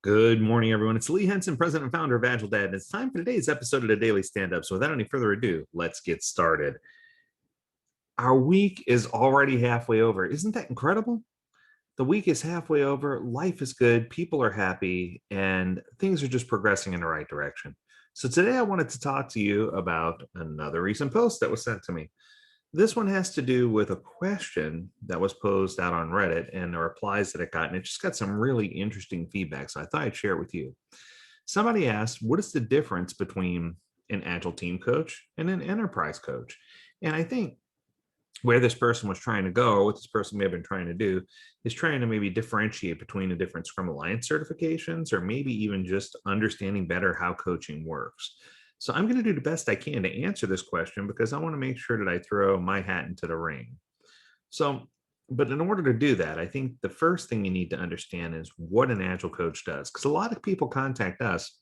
Good morning, everyone. It's Lee Henson, president and founder of AgileDad, and it's time for today's episode of the Daily Stand-Up. So without any further ado, let's get started. Our week is already halfway over. Isn't that incredible? The week is halfway over. Life is good. People are happy, and things are just progressing in the right direction. So today I wanted to talk to you about another recent post that was sent to me. This one has to do with a question that was posed out on Reddit and the replies that it got, and it just got some really interesting feedback. So I thought I'd share it with you. Somebody asked, what is the difference between an agile team coach and an enterprise coach? And I think where this person was trying to go, or what this person may have been trying to do, is trying to maybe differentiate between the different Scrum Alliance certifications, or maybe even just understanding better how coaching works. So I'm going to do the best I can to answer this question because I want to make sure that I throw my hat into the ring. So, but in order to do that, I think the first thing you need to understand is what an agile coach does. Because a lot of people contact us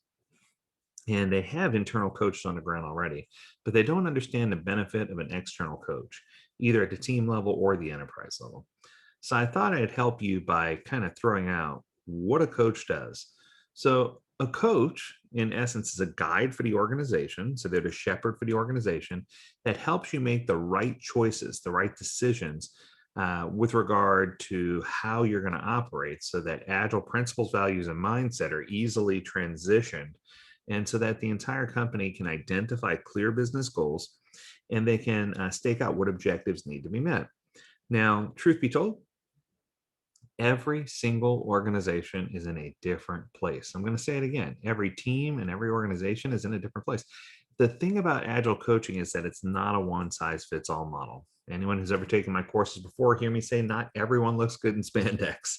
and they have internal coaches on the ground already, but they don't understand the benefit of an external coach, either at the team level or the enterprise level. So I thought I'd help you by kind of throwing out what a coach does. So a coach, in essence, is a guide for the organization. So they're the shepherd for the organization that helps you make the right choices, the right decisions with regard to how you're going to operate so that agile principles, values, and mindset are easily transitioned. And so that the entire company can identify clear business goals and they can stake out what objectives need to be met. Now, truth be told, every single organization is in a different place. I'm going to say it again. Every team and every organization is in a different place. The thing about agile coaching is that it's not a one size fits all model. Anyone who's ever taken my courses before hear me say not everyone looks good in spandex.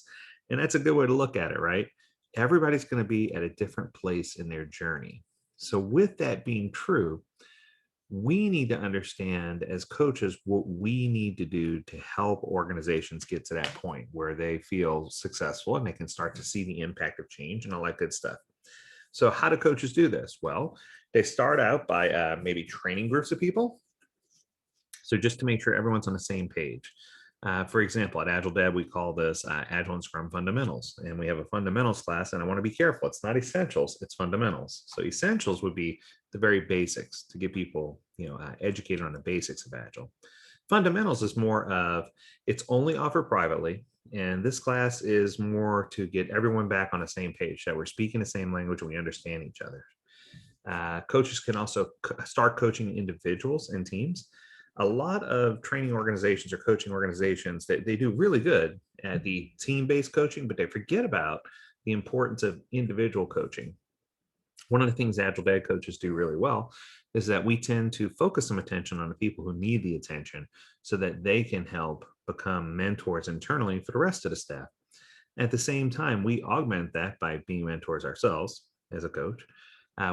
And that's a good way to look at it, right? Everybody's going to be at a different place in their journey. So with that being true, we need to understand as coaches what we need to do to help organizations get to that point where they feel successful and they can start to see the impact of change and all that good stuff. So how do coaches do this? Well, they start out by maybe training groups of people. So just to make sure everyone's on the same page. For example, at AgileDad, we call this Agile and Scrum Fundamentals. And we have a fundamentals class, and I want to be careful. It's not essentials, it's fundamentals. So essentials would be the very basics to get people, educated on the basics of Agile. Fundamentals is more of, it's only offered privately. And this class is more to get everyone back on the same page, that we're speaking the same language and we understand each other. Coaches can also start coaching individuals and teams. A lot of training organizations or coaching organizations, they do really good at the team-based coaching, but they forget about the importance of individual coaching. One of the things AgileDad coaches do really well is that we tend to focus some attention on the people who need the attention so that they can help become mentors internally for the rest of the staff. At the same time, we augment that by being mentors ourselves as a coach.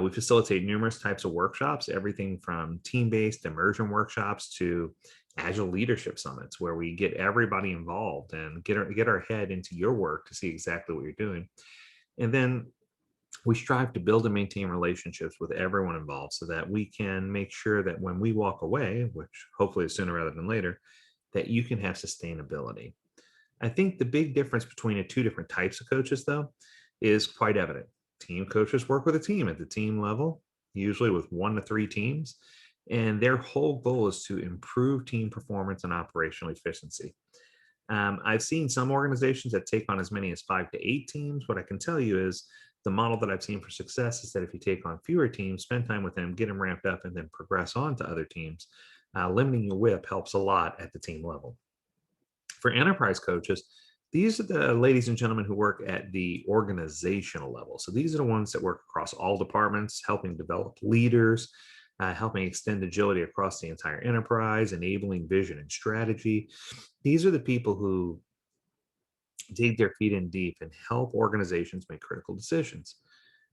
We facilitate numerous types of workshops, everything from team-based immersion workshops to agile leadership summits, where we get everybody involved and get our head into your work to see exactly what you're doing. And then we strive to build and maintain relationships with everyone involved so that we can make sure that when we walk away, which hopefully is sooner rather than later, that you can have sustainability. I think the big difference between the two different types of coaches, though, is quite evident. Team coaches work with a team at the team level, usually with 1 to 3 teams, and their whole goal is to improve team performance and operational efficiency. I've seen some organizations that take on as many as 5 to 8 teams. What I can tell you is the model that I've seen for success is that if you take on fewer teams, spend time with them, get them ramped up, and then progress on to other teams, limiting your whip helps a lot at the team level. For enterprise coaches, these are the ladies and gentlemen who work at the organizational level. So these are the ones that work across all departments, helping develop leaders, helping extend agility across the entire enterprise, enabling vision and strategy. These are the people who dig their feet in deep and help organizations make critical decisions.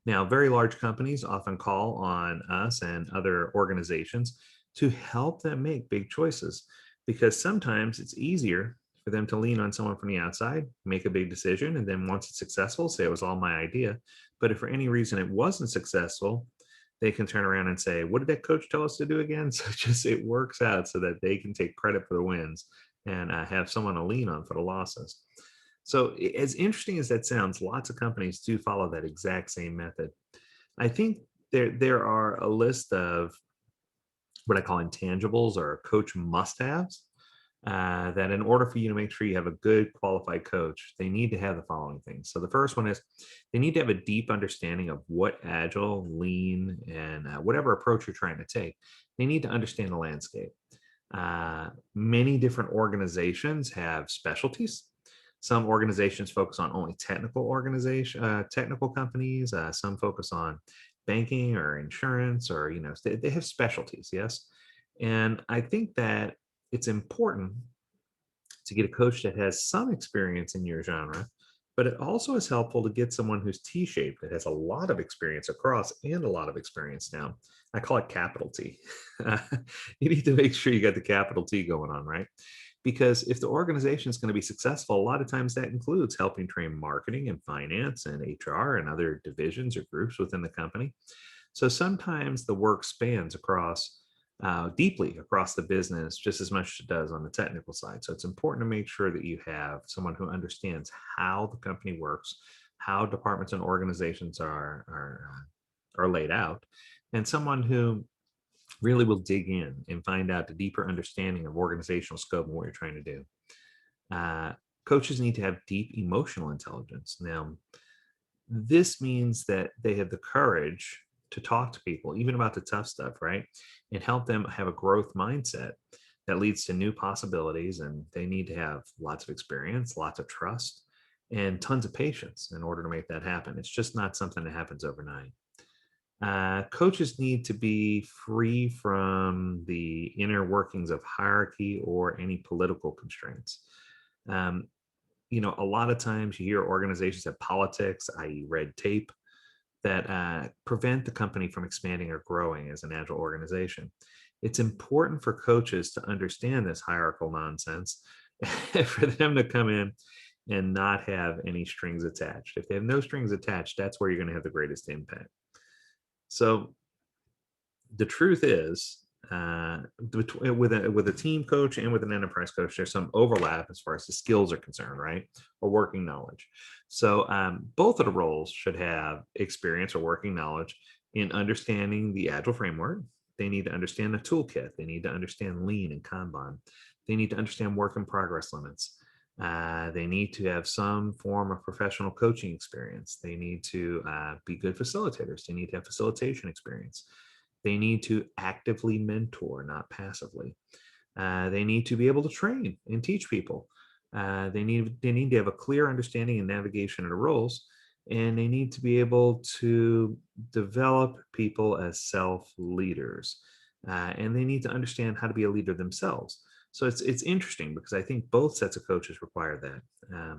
Now, very large companies often call on us and other organizations to help them make big choices because sometimes it's easier for them to lean on someone from the outside, make a big decision, and then once it's successful, say it was all my idea. But if for any reason it wasn't successful, they can turn around and say, what did that coach tell us to do again? So it works out so that they can take credit for the wins and have someone to lean on for the losses. So as interesting as that sounds, lots of companies do follow that exact same method. I think there are a list of what I call intangibles or coach must-haves. That in order for you to make sure you have a good qualified coach, they need to have the following things. So the first one is they need to have a deep understanding of what agile, lean, and whatever approach you're trying to take. They need to understand the landscape. Many different organizations have specialties. Some organizations focus on only technical companies. Some focus on banking or insurance, or they have specialties. Yes, and I think that it's important to get a coach that has some experience in your genre, but it also is helpful to get someone who's T-shaped, that has a lot of experience across and a lot of experience down. I call it capital T. You need to make sure you got the capital T going on, right? Because if the organization is going to be successful, a lot of times that includes helping train marketing and finance and HR and other divisions or groups within the company. So sometimes the work spans across deeply across the business just as much as it does on the technical side. So it's important to make sure that you have someone who understands how the company works, how departments and organizations are laid out, and someone who really will dig in and find out the deeper understanding of organizational scope and what you're trying to do. Uh, Coaches need to have deep emotional intelligence. Now, this means that they have the courage to talk to people, even about the tough stuff, right? And help them have a growth mindset that leads to new possibilities. And they need to have lots of experience, lots of trust, and tons of patience in order to make that happen. It's just not something that happens overnight. Coaches need to be free from the inner workings of hierarchy or any political constraints. Um, a lot of times you hear organizations have politics, i.e., red tape, that prevent the company from expanding or growing as an agile organization. It's important for coaches to understand this hierarchical nonsense, for them to come in and not have any strings attached. If they have no strings attached, that's where you're going to have the greatest impact. So the truth is, with a team coach and with an enterprise coach, there's some overlap as far as the skills are concerned, right? Or working knowledge. So both of the roles should have experience or working knowledge in understanding the agile framework. They need to understand the toolkit. They need to understand lean and Kanban. They need to understand work in progress limits. They need to have some form of professional coaching experience. They need to be good facilitators. They need to have facilitation experience. They need to actively mentor, not passively. They need to be able to train and teach people. They need to have a clear understanding and navigation of the roles, and they need to be able to develop people as self leaders, and they need to understand how to be a leader themselves. So it's interesting because I think both sets of coaches require that.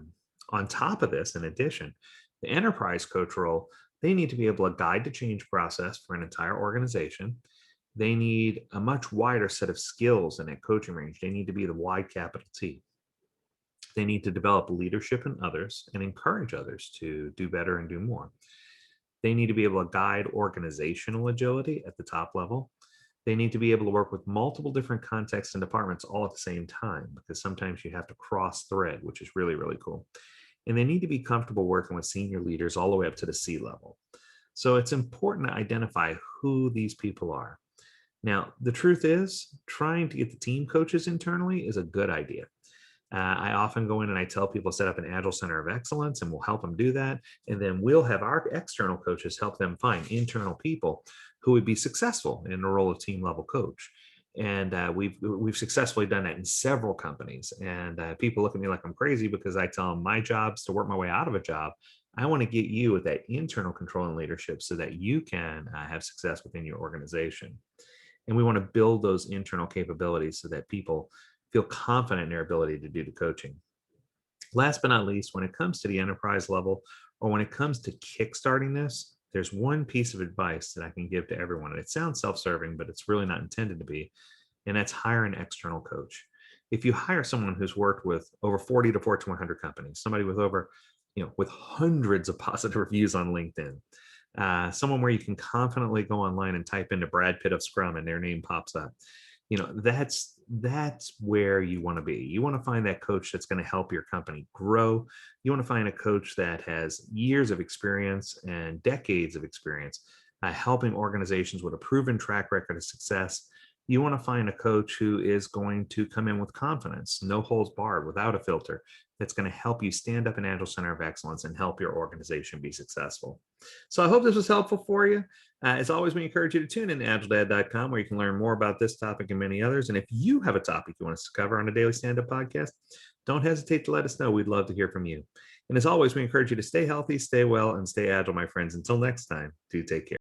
On top of this, in addition, the enterprise coach role, they need to be able to guide the change process for an entire organization. They need a much wider set of skills in that coaching range. They need to be the wide capital T. They need to develop leadership in others and encourage others to do better and do more. They need to be able to guide organizational agility at the top level. They need to be able to work with multiple different contexts and departments all at the same time, because sometimes you have to cross thread, which is really, really cool. And they need to be comfortable working with senior leaders all the way up to the C level. So it's important to identify who these people are. Now, the truth is, trying to get the team coaches internally is a good idea. I often go in and I tell people set up an Agile Center of Excellence, and we'll help them do that. And then we'll have our external coaches help them find internal people who would be successful in the role of team level coach. And we've successfully done that in several companies. And people look at me like I'm crazy because I tell them my job's to work my way out of a job. I want to get you with that internal control and leadership so that you can have success within your organization. And we want to build those internal capabilities so that people feel confident in their ability to do the coaching. Last but not least, when it comes to the enterprise level, or when it comes to kickstarting this, there's one piece of advice that I can give to everyone. And it sounds self-serving, but it's really not intended to be. And that's hire an external coach. If you hire someone who's worked with over 40 to Fortune 100 companies, somebody with over, with hundreds of positive reviews on LinkedIn, someone where you can confidently go online and type into Brad Pitt of Scrum and their name pops up, that's that's where you want to be. You want to find that coach that's going to help your company grow. You want to find a coach that has years of experience and decades of experience helping organizations with a proven track record of success. You want to find a coach who is going to come in with confidence, no holds barred, without a filter, that's going to help you stand up an Agile Center of Excellence and help your organization be successful. So I hope this was helpful for you. As always, we encourage you to tune in to agiledad.com, where you can learn more about this topic and many others. And if you have a topic you want us to cover on a daily stand-up podcast, don't hesitate to let us know. We'd love to hear from you. And as always, we encourage you to stay healthy, stay well, and stay agile, my friends. Until next time, do take care.